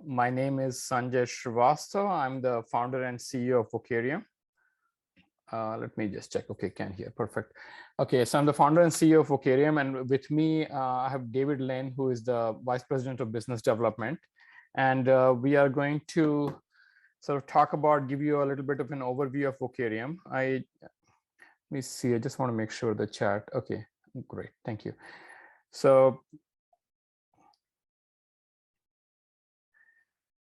My name is Sanjay Srivastava. I'm the founder and CEO of Vocareum. Let me just check. Okay, can hear. Perfect. Okay, so I'm the founder and CEO of Vocareum, and with me, I have David Lane, who is the Vice President of Business Development. And we are going to sort of talk about, give you a little bit of an overview of Vocareum. Let me see, I just want to make sure the chat. Okay, great, thank you. So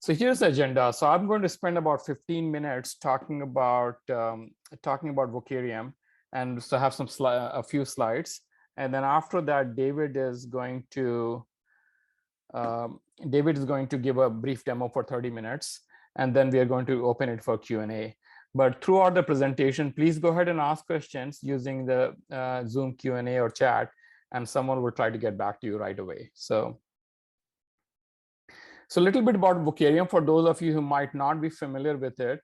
here's the agenda. So I'm going to spend about 15 minutes talking about Vocareum, and so have a few slides. And then after that, David is going to give a brief demo for 30 minutes, and then we are going to open it for Q&A. But throughout the presentation, please go ahead and ask questions using the Zoom Q&A or chat, and someone will try to get back to you right away. So a little bit about Vocareum for those of you who might not be familiar with it.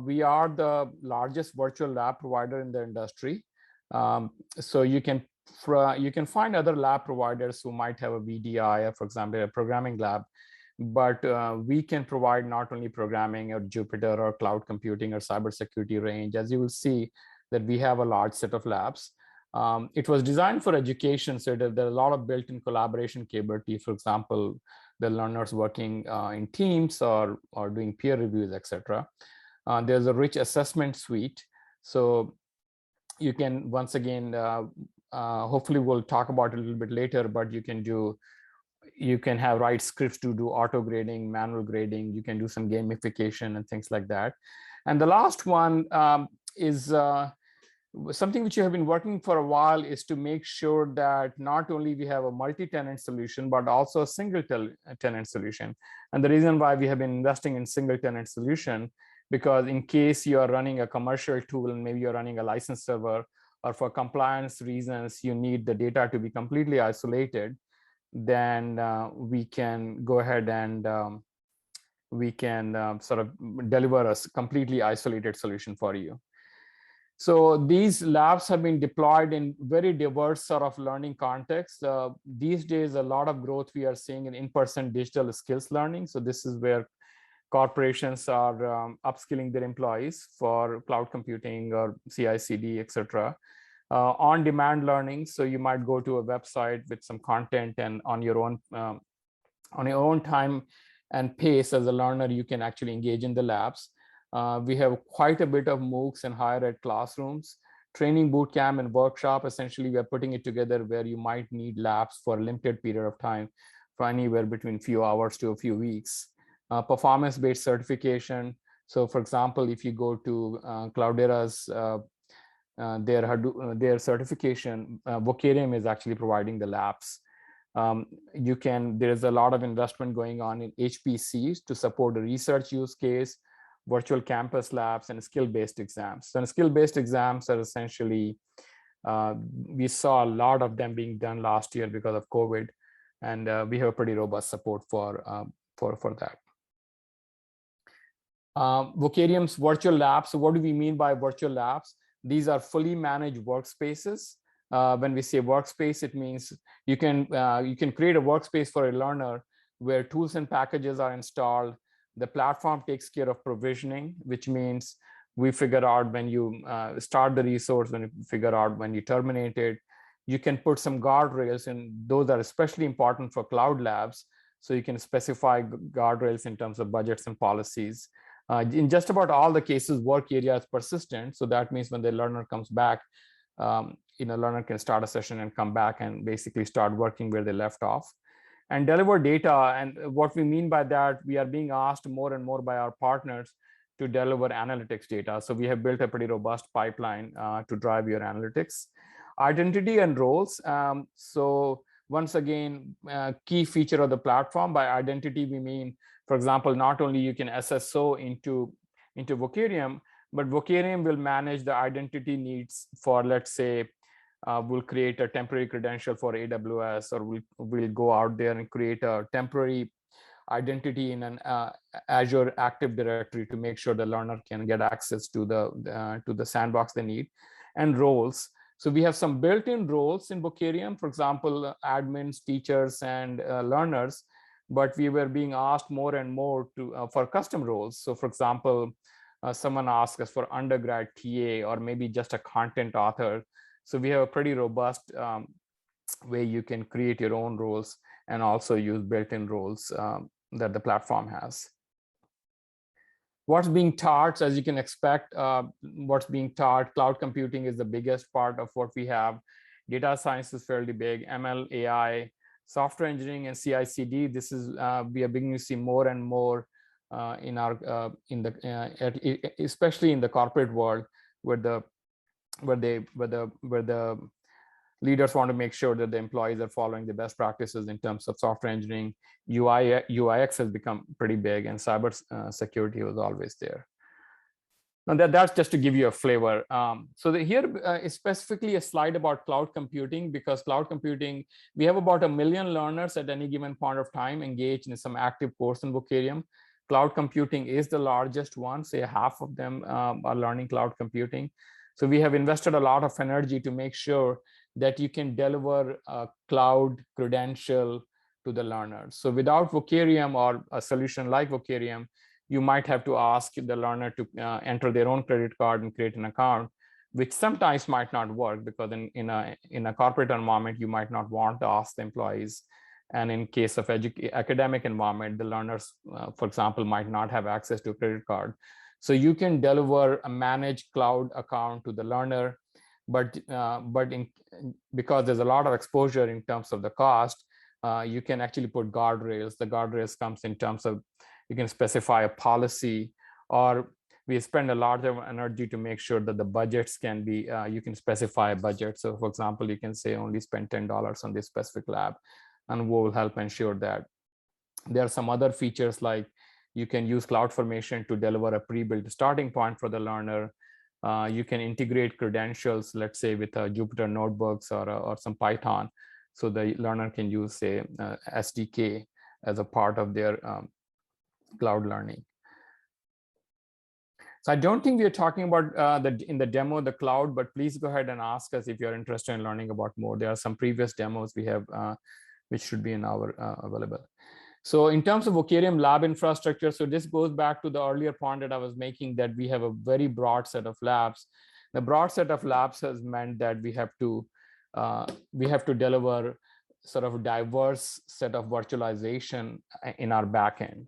We are the largest virtual lab provider in the industry. So you can find other lab providers who might have a VDI, for example, a programming lab, but we can provide not only programming or Jupyter or cloud computing or cybersecurity range. As you will see that we have a large set of labs. It was designed for education, so there are a lot of built-in collaboration capabilities. For example, the learners working in teams or doing peer reviews, etc. There's a rich assessment suite. So you can, once again, hopefully we'll talk about it a little bit later, but you can write scripts to do auto grading, manual grading. You can do some gamification and things like that. And the last one is something which you have been working for a while, is to make sure that not only we have a multi-tenant solution, but also a single tenant solution. And the reason why we have been investing in single tenant solution, because in case you are running a commercial tool and maybe you're running a license server, or for compliance reasons, you need the data to be completely isolated, then we can go ahead and we can sort of deliver a completely isolated solution for you. So these labs have been deployed in very diverse sort of learning contexts. These days, a lot of growth we are seeing in-person digital skills learning. So this is where corporations are upskilling their employees for cloud computing or CI/CD, etc. On-demand learning. So you might go to a website with some content, and on your own time and pace as a learner, you can actually engage in the labs. We have quite a bit of MOOCs and higher ed classrooms, training bootcamp and workshop. Essentially, we are putting it together where you might need labs for a limited period of time, for anywhere between few hours to a few weeks. Performance-based certification. So for example, if you go to Cloudera's, their certification, Vocareum is actually providing the labs. There's a lot of investment going on in HPCs to support a research use case, virtual campus labs, and skill-based exams. And skill-based exams are essentially, we saw a lot of them being done last year because of COVID, and we have a pretty robust support for that. Vocareum's virtual labs. So what do we mean by virtual labs? These are fully managed workspaces. When we say workspace, it means you can create a workspace for a learner where tools and packages are installed. The platform takes care of provisioning, which means we figure out when you start the resource, when you figure out when you terminate it. You can put some guardrails, and those are especially important for cloud labs. So you can specify guardrails in terms of budgets and policies. In just about all the cases, work area is persistent. So that means when the learner comes back, learner can start a session and come back and basically start working where they left off. And deliver data. And what we mean by that, we are being asked more and more by our partners to deliver analytics data. So we have built a pretty robust pipeline to drive your analytics. Identity and roles. So once again, key feature of the platform. By identity, we mean, for example, not only you can SSO into Vocareum, but Vocareum will manage the identity needs for, let's say, we'll create a temporary credential for AWS, or we'll go out there and create a temporary identity in an Azure Active Directory to make sure the learner can get access to the sandbox they need. And roles. So we have some built-in roles in Vocareum, for example, admins, teachers, and learners. but we were being asked more and more to for custom roles. So for example, someone asked us for undergrad TA or maybe just a content author. So we have a pretty robust way you can create your own roles and also use built-in roles that the platform has. What's being taught, as you can expect, what's being taught, cloud computing is the biggest part of what we have. Data science is fairly big, ML, AI, software engineering, and CI/CD. This is we are beginning to see more and more in our especially in the corporate world, where the leaders want to make sure that the employees are following the best practices in terms of software engineering. UIX has become pretty big, and cyber security was always there. Now that's just to give you a flavor. Here is specifically a slide about cloud computing, because cloud computing, we have about 1 million learners at any given point of time engaged in some active course in Vocareum. Cloud computing is the largest one, say half of them are learning cloud computing. So we have invested a lot of energy to make sure that you can deliver a cloud credential to the learners. So without Vocareum or a solution like Vocareum, you might have to ask the learner to enter their own credit card and create an account, which sometimes might not work, because in a corporate environment, you might not want to ask the employees. And in case of academic environment, the learners, for example, might not have access to a credit card. So you can deliver a managed cloud account to the learner, but because there's a lot of exposure in terms of the cost, you can actually put guardrails. The guardrails comes in terms of, you can specify a policy, or we spend a lot of energy to make sure that the budgets can be, you can specify a budget. So for example, you can say only spend $10 on this specific lab, and we will help ensure that. There are some other features like you can use CloudFormation to deliver a pre-built starting point for the learner. You can integrate credentials, let's say with Jupyter notebooks or some Python. So the learner can use, say, SDK as a part of their cloud learning. So I don't think we are talking about in the demo, the cloud, but please go ahead and ask us if you're interested in learning about more. There are some previous demos we have, which should be in our available. So in terms of Vocareum Lab Infrastructure, so this goes back to the earlier point that I was making, that we have a very broad set of labs. The broad set of labs has meant that we have to deliver sort of a diverse set of virtualization in our backend.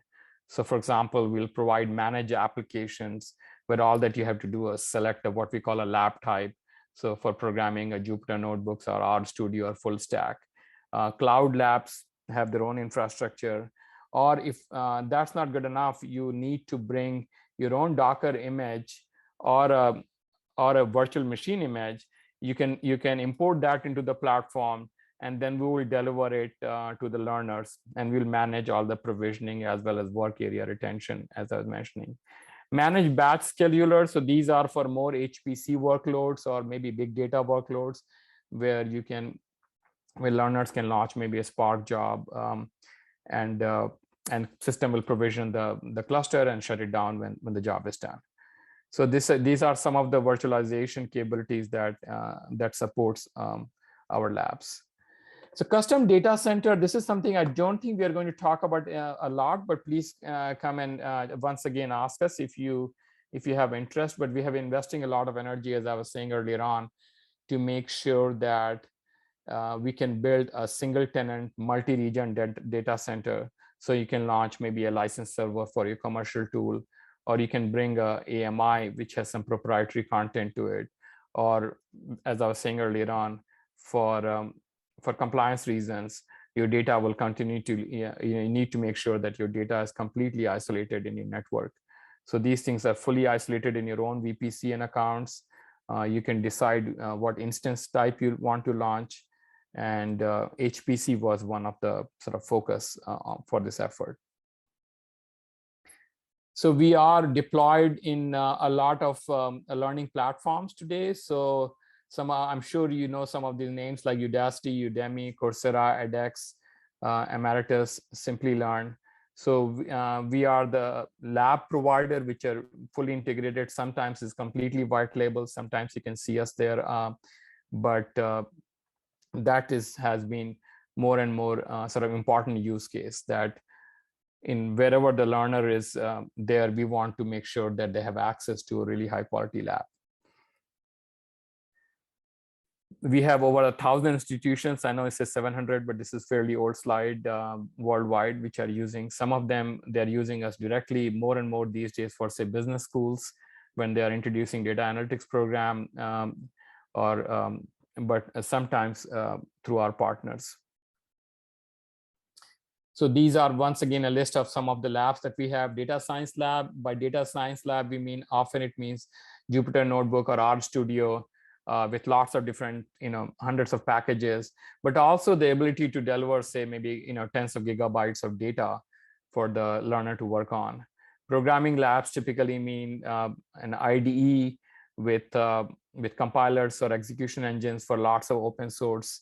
So for example, we'll provide managed applications where all that you have to do is select what we call a lab type. So for programming, a Jupyter notebooks or RStudio or full stack. Cloud labs have their own infrastructure, or if that's not good enough, you need to bring your own Docker image or a virtual machine image. You can import that into the platform, and then we will deliver it to the learners, and we'll manage all the provisioning as well as work area retention, as I was mentioning. Manage batch schedulers. So these are for more HPC workloads or maybe big data workloads, where learners can launch maybe a Spark job, and system will provision the cluster and shut it down when the job is done. So these are some of the virtualization capabilities that supports our labs. So custom data center, this is something I don't think we are going to talk about a lot, but please come and once again ask us if you have interest. But we have investing a lot of energy, as I was saying earlier on, to make sure that we can build a single tenant multi-region data center. So you can launch maybe a license server for your commercial tool, or you can bring a AMI, which has some proprietary content to it. Or as I was saying earlier on, for compliance reasons, your data will continue to, you need to make sure that your data is completely isolated in your network. So these things are fully isolated in your own VPC and accounts. You can decide what instance type you want to launch. And HPC was one of the sort of focus for this effort. So we are deployed in a lot of learning platforms today. So I'm sure you know some of these names like Udacity, Udemy, Coursera, edX, Emeritus, Simplilearn. So we are the lab provider, which are fully integrated. Sometimes it's completely white label. Sometimes you can see us there, but that has been more and more sort of important use case, that in wherever the learner is there, we want to make sure that they have access to a really high quality lab. We have over 1,000 institutions. I know it says 700, but this is fairly old slide, worldwide, which are using. Some of them, they're using us directly more and more these days for, say, business schools when they are introducing data analytics program, but sometimes through our partners. So these are, once again, a list of some of the labs that we have. Data science lab. By data science lab, we mean often it means Jupyter Notebook or R Studio with lots of different, hundreds of packages, but also the ability to deliver, say, maybe, tens of gigabytes of data for the learner to work on. Programming labs typically mean an IDE with compilers or execution engines for lots of open source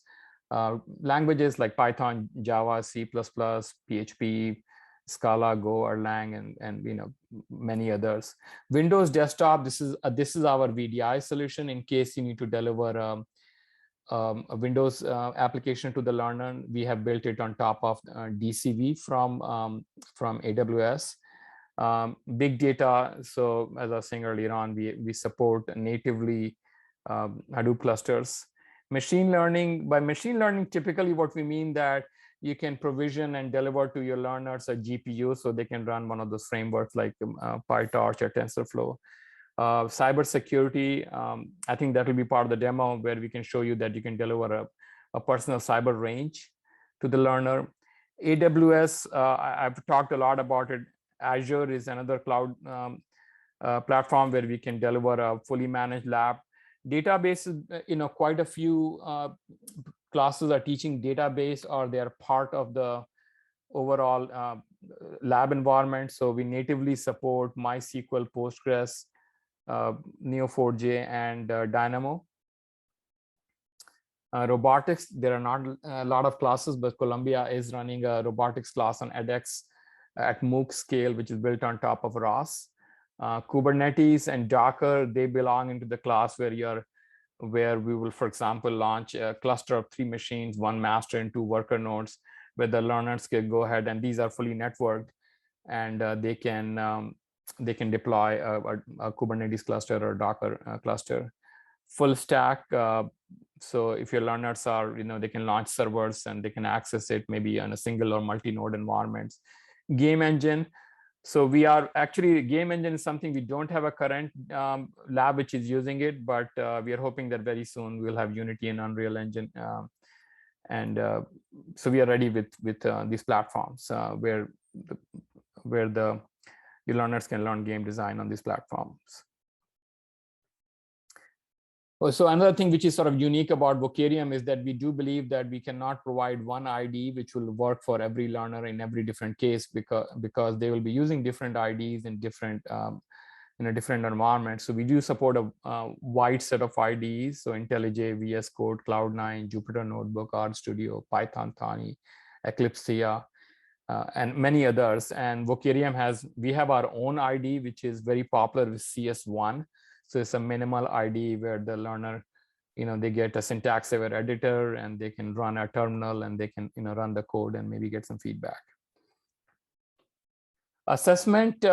languages like Python, Java, C++, PHP, Scala, Go, Erlang, and many others. Windows desktop. This is our VDI solution in case you need to deliver a Windows application to the learner. We have built it on top of DCV from AWS. Big data. So as I was saying earlier on, we support natively Hadoop clusters. Machine learning. By machine learning, typically what we mean that you can provision and deliver to your learners a GPU so they can run one of those frameworks like PyTorch or TensorFlow. Cybersecurity, I think that will be part of the demo where we can show you that you can deliver a personal cyber range to the learner. AWS, I've talked a lot about it. Azure is another cloud platform where we can deliver a fully managed lab. Databases, quite a few classes are teaching database, or they are part of the overall lab environment. So we natively support MySQL, Postgres, Neo4j, and Dynamo. Robotics, there are not a lot of classes, but Columbia is running a robotics class on edX at MOOC scale, which is built on top of ROS. Kubernetes and Docker, they belong into the class where we will, for example, launch a cluster of 3 machines, 1 master and 2 worker nodes, where the learners can go ahead, and these are fully networked, and they can deploy a Kubernetes cluster or Docker cluster. Full stack. So if your learners are, they can launch servers and they can access it maybe on a single or multi-node environments. Game engine. So we are actually, game engine is something we don't have a current lab which is using it, but we are hoping that very soon we'll have Unity and Unreal Engine. So we are ready with these platforms where your learners can learn game design on these platforms. So another thing which is sort of unique about Vocareum is that we do believe that we cannot provide one IDE which will work for every learner in every different case, because they will be using different IDEs in different different environments. So we do support a wide set of IDEs. So IntelliJ, VS Code, Cloud9, Jupyter Notebook, RStudio, Python, Thani, Eclipse, and many others. And Vocareum we have our own IDE, which is very popular with CS1. So it's a minimal IDE where the learner, they get a syntax aware editor, and they can run a terminal, and they can, run the code and maybe get some feedback. Assessment.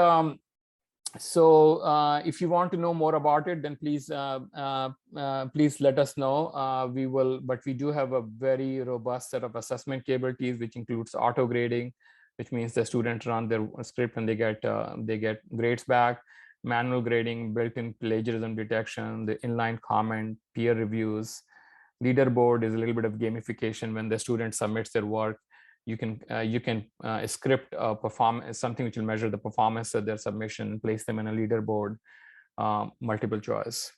So if you want to know more about it, then please let us know. We will, but we do have a very robust set of assessment capabilities, which includes auto grading, which means the students run their script and they get grades back. Manual grading, built-in plagiarism detection, the inline comment, peer reviews. Leaderboard is a little bit of gamification. When the student submits their work, you can script performance, something which will measure the performance of their submission and place them in a leaderboard. Multiple choice.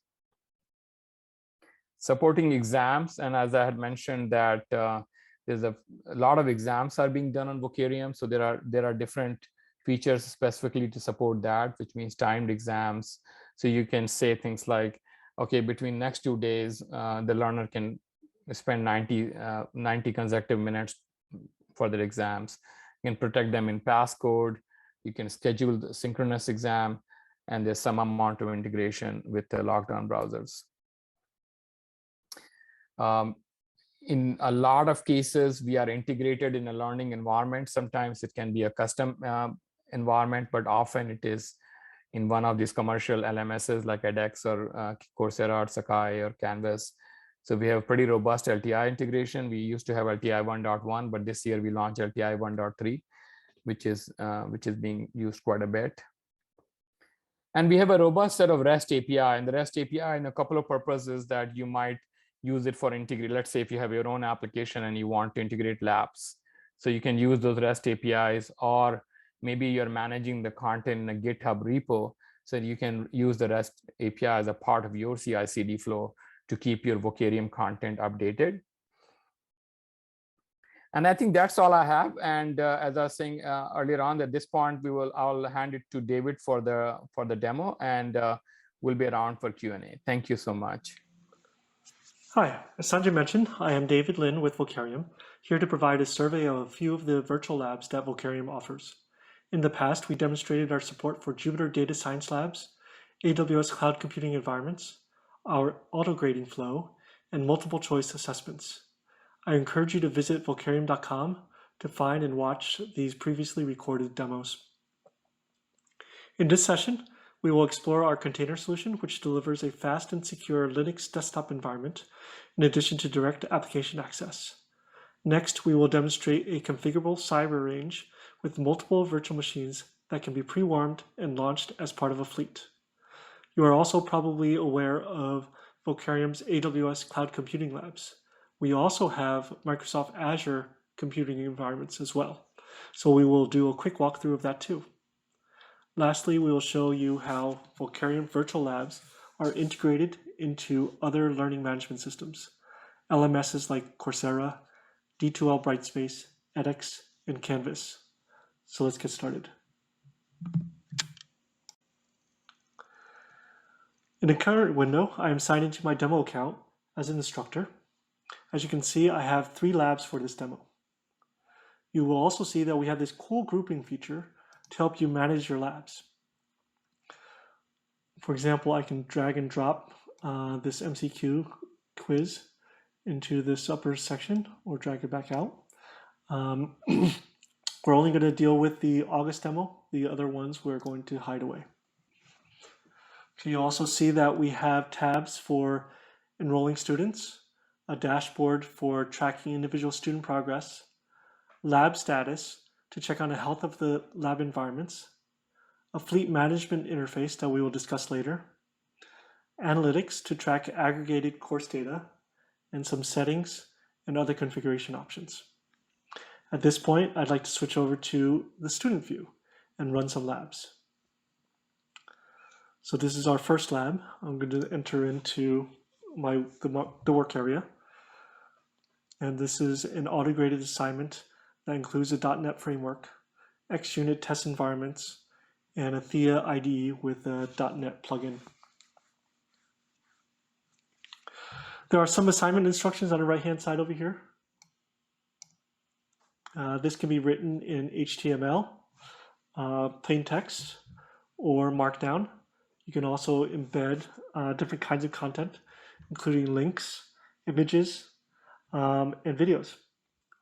Supporting exams, and as I had mentioned that there's a lot of exams are being done on Vocareum, so there are different features specifically to support that, which means timed exams. So you can say things like, okay, between next 2 days, the learner can spend 90 consecutive minutes for their exams. You can protect them in passcode. You can schedule the synchronous exam, and there's some amount of integration with the lockdown browsers. In a lot of cases, we are integrated in a learning environment. Sometimes it can be a custom environment, but often it is in one of these commercial LMSs like edX or Coursera or Sakai or Canvas. So we have pretty robust LTI integration. We used to have LTI 1.1, but this year we launched LTI 1.3, which is being used quite a bit. And we have a robust set of REST API, and the REST API in a couple of purposes that you might use it for integrate. Let's say if you have your own application and you want to integrate labs, so you can use those REST APIs, or maybe you're managing the content in a GitHub repo, so you can use the REST API as a part of your CI/CD flow to keep your Vocareum content updated. And I think that's all I have. And as I was saying earlier on, at this point, I'll hand it to David for the demo, and we'll be around for Q&A. Thank you so much. Hi, as Sanjay mentioned, I am David Lin with Vocareum, here to provide a survey of a few of the virtual labs that Vocareum offers. In the past, we demonstrated our support for Jupyter Data Science Labs, AWS Cloud Computing Environments, our auto-grading flow, and multiple choice assessments. I encourage you to visit Vocareum.com to find and watch these previously recorded demos. In this session, we will explore our container solution, which delivers a fast and secure Linux desktop environment, in addition to direct application access. Next, we will demonstrate a configurable cyber range with multiple virtual machines that can be pre-warmed and launched as part of a fleet. You are also probably aware of Vocareum's AWS Cloud Computing Labs. We also have Microsoft Azure computing environments as well. So we will do a quick walkthrough of that too. Lastly, we will show you how Vocareum Virtual Labs are integrated into other learning management systems, LMSs like Coursera, D2L Brightspace, edX, and Canvas. So let's get started. In the current window, I am signed into my demo account as an instructor. As you can see, I have 3 labs for this demo. You will also see that we have this cool grouping feature to help you manage your labs. For example, I can drag and drop this MCQ quiz into this upper section or drag it back out. We're only going to deal with the August demo. The other ones we're going to hide away. So you also see that we have tabs for enrolling students, a dashboard for tracking individual student progress, lab status to check on the health of the lab environments, a fleet management interface that we will discuss later, analytics to track aggregated course data, and some settings and other configuration options. At this point, I'd like to switch over to the student view and run some labs. So this is our first lab. I'm going to enter into the work area. And this is an auto-graded assignment that includes a .NET framework, XUnit test environments, and a Thea IDE with a .NET plugin. There are some assignment instructions on the right-hand side over here. This can be written in HTML, plain text, or Markdown. You can also embed different kinds of content, including links, images, and videos.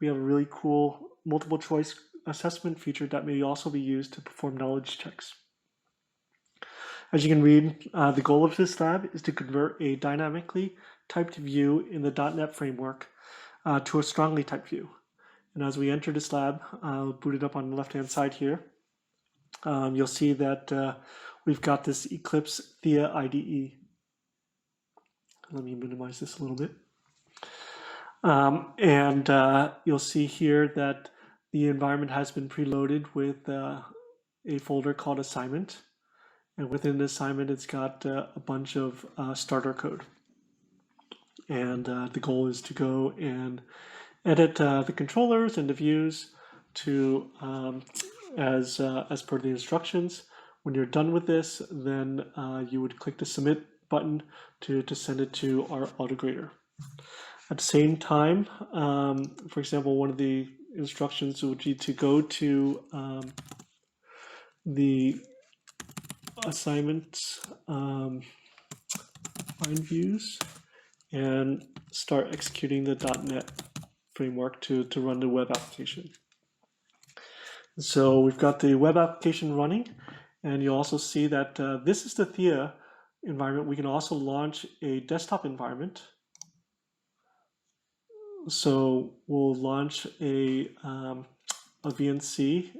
We have a really cool multiple choice assessment feature that may also be used to perform knowledge checks. As you can read, the goal of this lab is to convert a dynamically typed view in the .NET framework to a strongly typed view. And as we enter this lab, I'll boot it up on the left-hand side here. You'll see that we've got this Eclipse Thea IDE. Let me minimize this a little bit. You'll see here that the environment has been preloaded with a folder called assignment. And within the assignment, it's got a bunch of starter code. And the goal is to go and edit the controllers and the views to as per the instructions. When you're done with this, then you would click the submit button to send it to our autograder. At the same time, for example, one of the instructions would be to go to the assignment find views and start executing the .NET framework to run the web application. So we've got the web application running, and you'll also see that this is the Thea environment. We can also launch a desktop environment. So we'll launch a VNC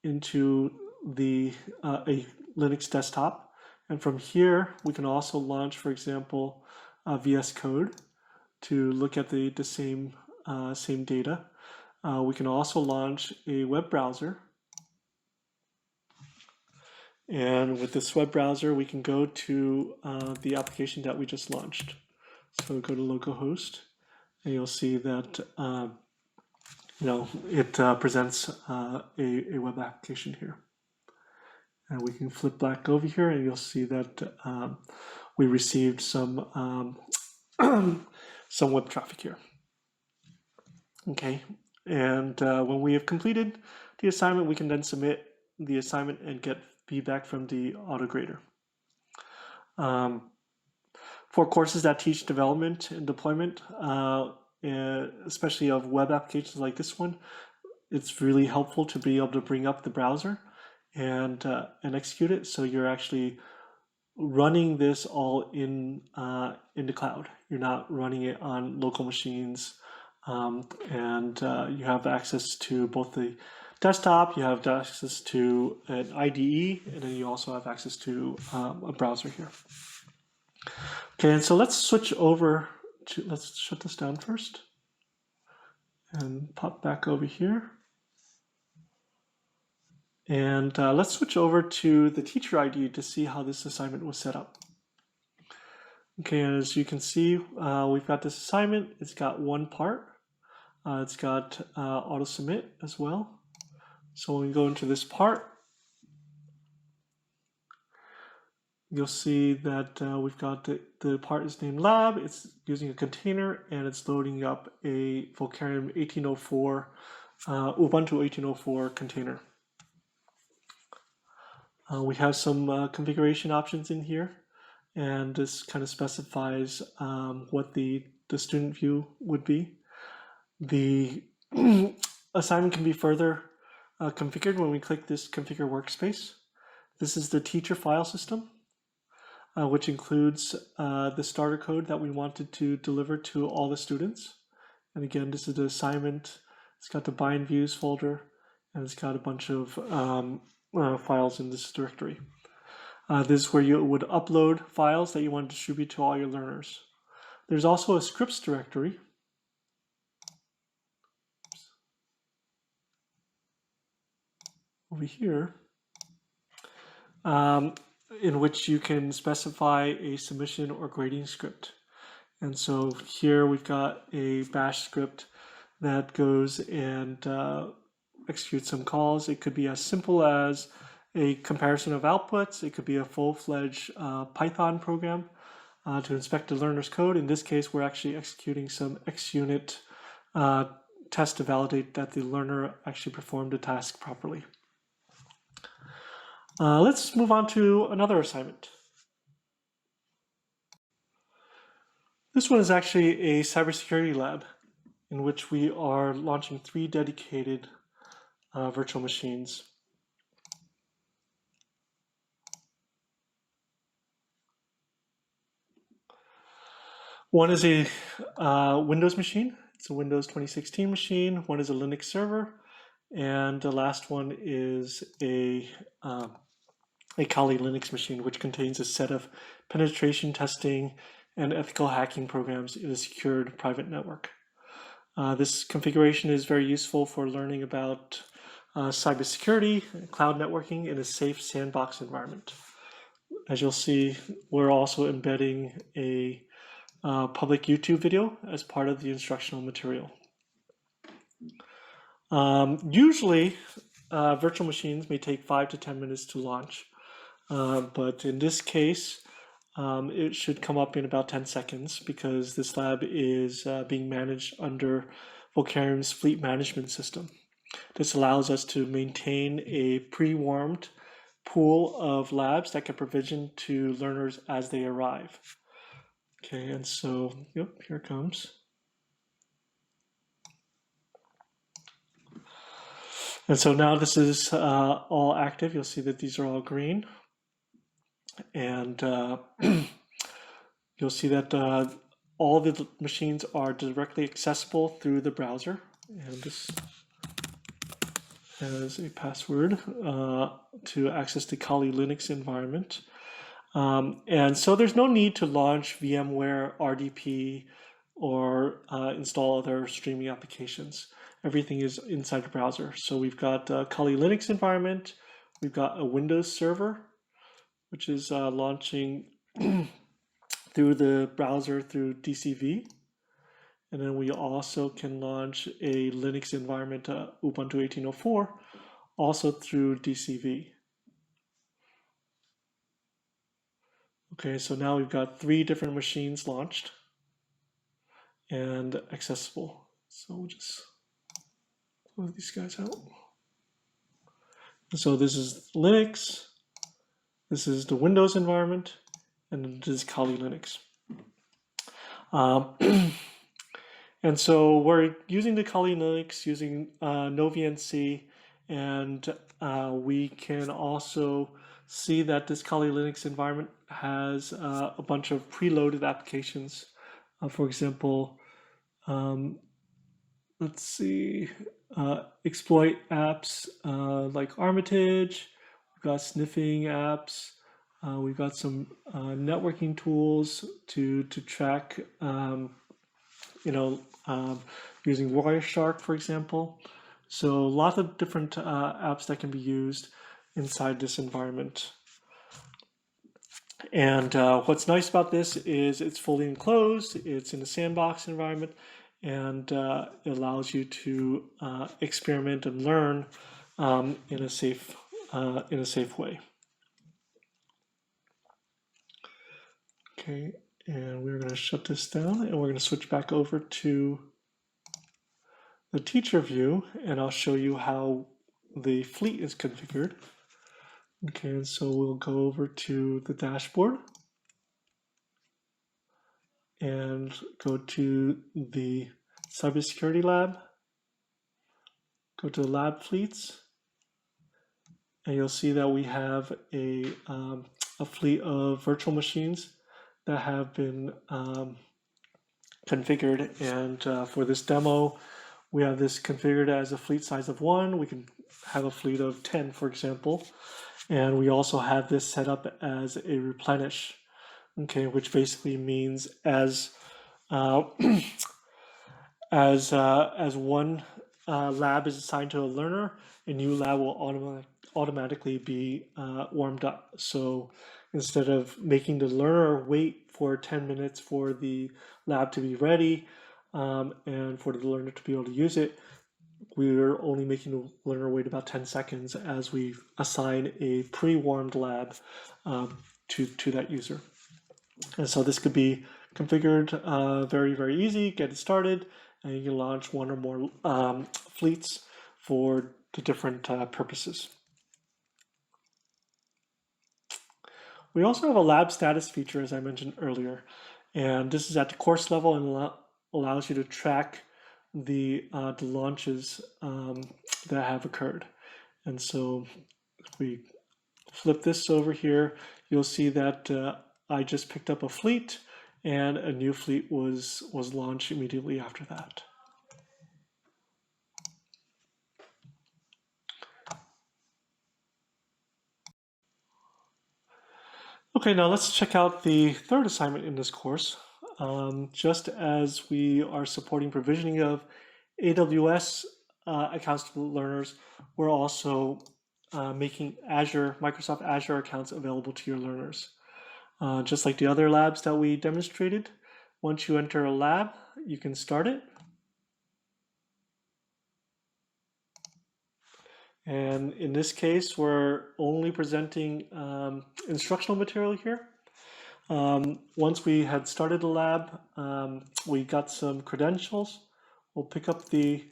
into a Linux desktop, and from here we can also launch, for example, VS Code to look at the same data. We can also launch a web browser, and with this web browser we can go to the application that we just launched. So go to localhost, and you'll see that it presents a web application here. And we can flip back over here, and you'll see that we received some some web traffic here. Okay, and when we have completed the assignment, we can then submit the assignment and get feedback from the autograder. For courses that teach development and deployment, especially of web applications like this one, it's really helpful to be able to bring up the browser and execute it. So you're actually running this all in the cloud. You're not running it on local machines, and you have access to both the desktop, you have access to an IDE, and then you also have access to a browser here. Okay, and so let's switch over to, let's shut this down first and pop back over here. And let's switch over to the teacher ID to see how this assignment was set up. Okay, as you can see, we've got this assignment. It's got one part. It's got auto submit as well. So when we go into this part, you'll see that we've got the part is named lab. It's using a container, and it's loading up a Vocareum 1804, Ubuntu 1804 container. We have some configuration options in here, and this kind of specifies what the student view would be. The assignment can be further configured when we click this configure workspace. This is the teacher file system, which includes the starter code that we wanted to deliver to all the students. And again, this is the assignment. It's got the bind views folder, and it's got a bunch of files in this directory. This is where you would upload files that you want to distribute to all your learners. There's also a scripts directory. Over here, in which you can specify a submission or grading script. And so here we've got a bash script that goes and executes some calls. It could be as simple as a comparison of outputs. It could be a full-fledged Python program to inspect the learner's code. In this case, we're actually executing some XUnit test to validate that the learner actually performed the task properly. Let's move on to another assignment. This one is actually a cybersecurity lab in which we are launching 3 dedicated virtual machines. One is a Windows machine. It's a Windows 2016 machine. One is a Linux server. And the last one is a Kali Linux machine, which contains a set of penetration testing and ethical hacking programs in a secured private network. This configuration is very useful for learning about cybersecurity, cloud networking in a safe sandbox environment. As you'll see, we're also embedding a public YouTube video as part of the instructional material. Usually, virtual machines may take 5 to 10 minutes to launch, but in this case, it should come up in about 10 seconds because this lab is being managed under Vocareum's fleet management system. This allows us to maintain a pre-warmed pool of labs that can provision to learners as they arrive. Okay, and so, yep, here it comes. And so now this is all active. You'll see that these are all green. And you'll see that all the machines are directly accessible through the browser. And this has a password to access the Kali Linux environment. And so there's no need to launch VMware RDP or install other streaming applications. Everything is inside the browser. So we've got a Kali Linux environment, we've got a Windows server, which is launching through the browser through DCV. And then we also can launch a Linux environment, Ubuntu 18.04, also through DCV. Okay, so now we've got 3 different machines launched and accessible. So we'll just close these guys out. So this is Linux, this is the Windows environment, and this is Kali Linux. And so we're using the Kali Linux using NoVNC, and we can also see that this Kali Linux environment has a bunch of preloaded applications. For example, let's see, exploit apps like Armitage, we've got sniffing apps, we've got some networking tools to track, using Wireshark, for example. So a lot of different apps that can be used inside this environment. And what's nice about this is it's fully enclosed, it's in a sandbox environment, and it allows you to experiment and learn in a safe way. Okay, and we're going to shut this down, and we're going to switch back over to the teacher view, and I'll show you how the fleet is configured. Okay, and so we'll go over to the dashboard and go to the cybersecurity lab, go to the lab fleets, and you'll see that we have a fleet of virtual machines that have been configured. And for this demo, we have this configured as a fleet size of 1. We can have a fleet of 10, for example. And we also have this set up as a replenish, okay, which basically means as one lab is assigned to a learner, a new lab will automatically be warmed up. So instead of making the learner wait for 10 minutes for the lab to be ready and for the learner to be able to use it, we're only making the learner wait about 10 seconds as we assign a pre-warmed lab to that user. And so this could be configured very, very easy, get it started, and you can launch 1 or more fleets for the different purposes. We also have a lab status feature, as I mentioned earlier, and this is at the course level and allows you to track the launches that have occurred. And so if we flip this over here, you'll see that I just picked up a fleet and a new fleet was launched immediately after that. Okay, now let's check out the third assignment in this course. Just as we are supporting provisioning of AWS accounts to learners, we're also making Microsoft Azure accounts available to your learners. Just like the other labs that we demonstrated, once you enter a lab, you can start it. And in this case, we're only presenting instructional material here. Once we had started the lab, we got some credentials. We'll pick up the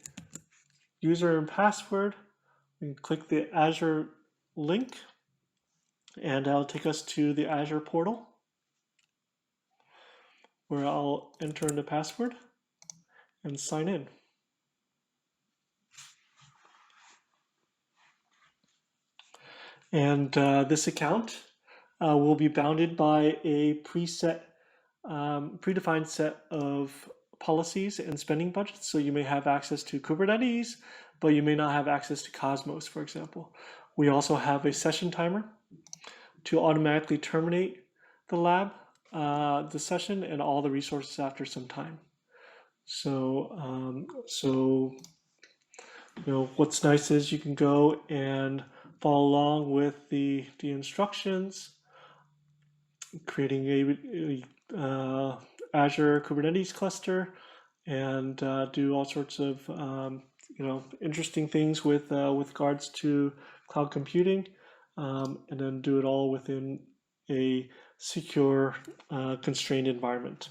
user and password. We can click the Azure link, and that'll take us to the Azure portal, where I'll enter in the password and sign in. And this account will be bounded by a predefined set of policies and spending budgets. So you may have access to Kubernetes, but you may not have access to Cosmos, for example. We also have a session timer to automatically terminate the lab, the session, and all the resources after some time. So, what's nice is you can go and follow along with the instructions, creating a Azure Kubernetes cluster, and do all sorts of interesting things with regards to cloud computing, and then do it all within a secure, constrained environment.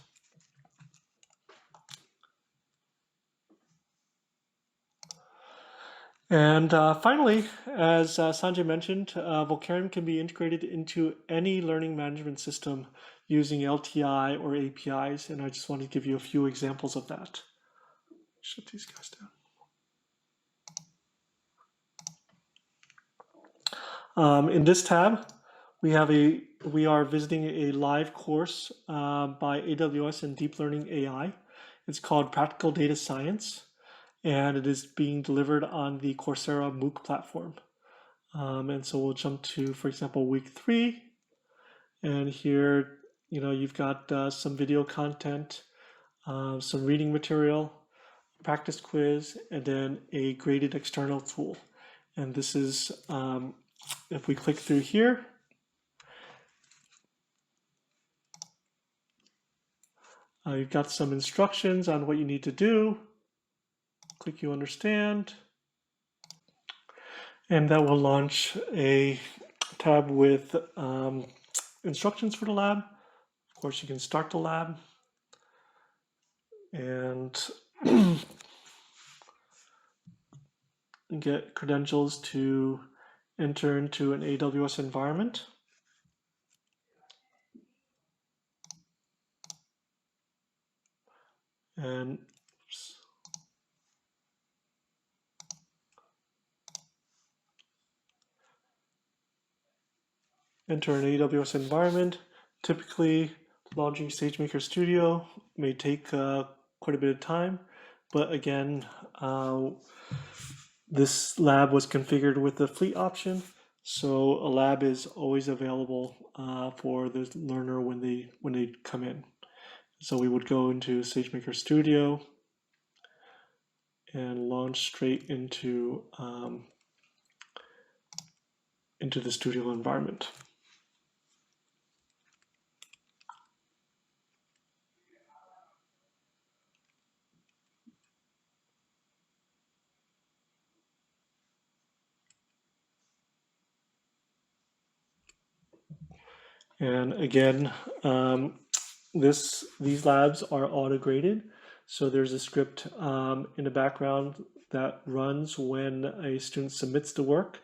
And finally, as Sanjay mentioned, Vocareum can be integrated into any learning management system using LTI or APIs, and I just want to give you a few examples of that. Shut these guys down. In this tab, we are visiting a live course by AWS and Deep Learning AI. It's called Practical Data Science, and it is being delivered on the Coursera MOOC platform. And so we'll jump to, for example, week 3. And here, you've got some video content, some reading material, practice quiz, and then a graded external tool. And this is, if we click through here, you've got some instructions on what you need to do. Click you understand. And that will launch a tab with instructions for the lab. Of course, you can start the lab and get credentials to enter into an AWS environment. And enter an AWS environment. Typically, launching SageMaker Studio may take quite a bit of time, but again, this lab was configured with the fleet option, so a lab is always available for the learner when they come in. So we would go into SageMaker Studio and launch straight into the Studio environment. And again, these labs are auto-graded. So there's a script in the background that runs when a student submits the work,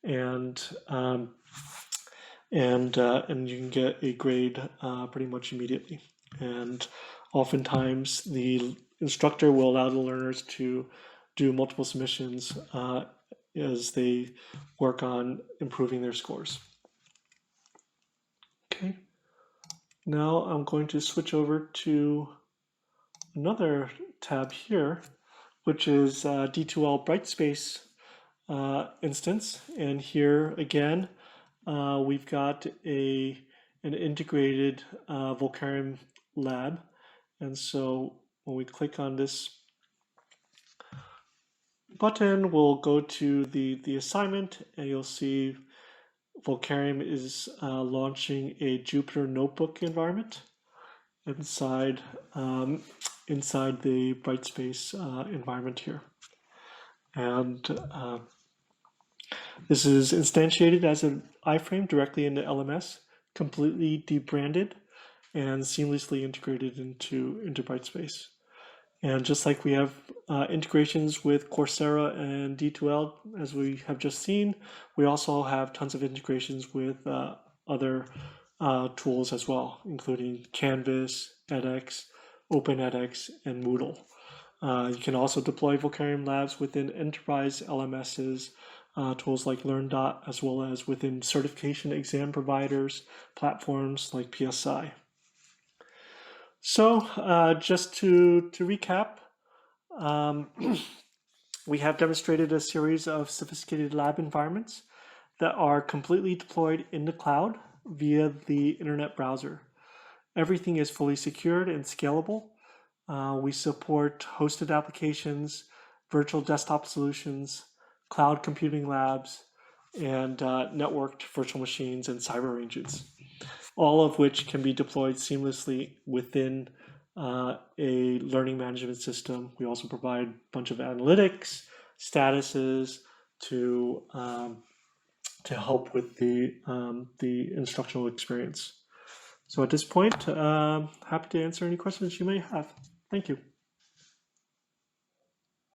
and you can get a grade pretty much immediately. And oftentimes the instructor will allow the learners to do multiple submissions as they work on improving their scores. Okay, now I'm going to switch over to another tab here, which is D2L Brightspace instance. And here again, we've got an integrated Vocareum Lab. And so when we click on this button, we'll go to the assignment, and you'll see Vocareum is launching a Jupyter Notebook environment inside the Brightspace environment here. And this is instantiated as an iframe directly into LMS, completely debranded and seamlessly integrated into Brightspace. And just like we have integrations with Coursera and D2L, as we have just seen, we also have tons of integrations with other tools as well, including Canvas, edX, OpenEdX, and Moodle. You can also deploy Vocareum Labs within enterprise LMSs, tools like LearnDot, as well as within certification exam providers, platforms like PSI. So just to recap, we have demonstrated a series of sophisticated lab environments that are completely deployed in the cloud via the internet browser. Everything is fully secured and scalable. We support hosted applications, virtual desktop solutions, cloud computing labs, and networked virtual machines and cyber agents, all of which can be deployed seamlessly within a learning management system. We also provide a bunch of analytics, statuses to help with the instructional experience. So at this point, happy to answer any questions you may have. Thank you.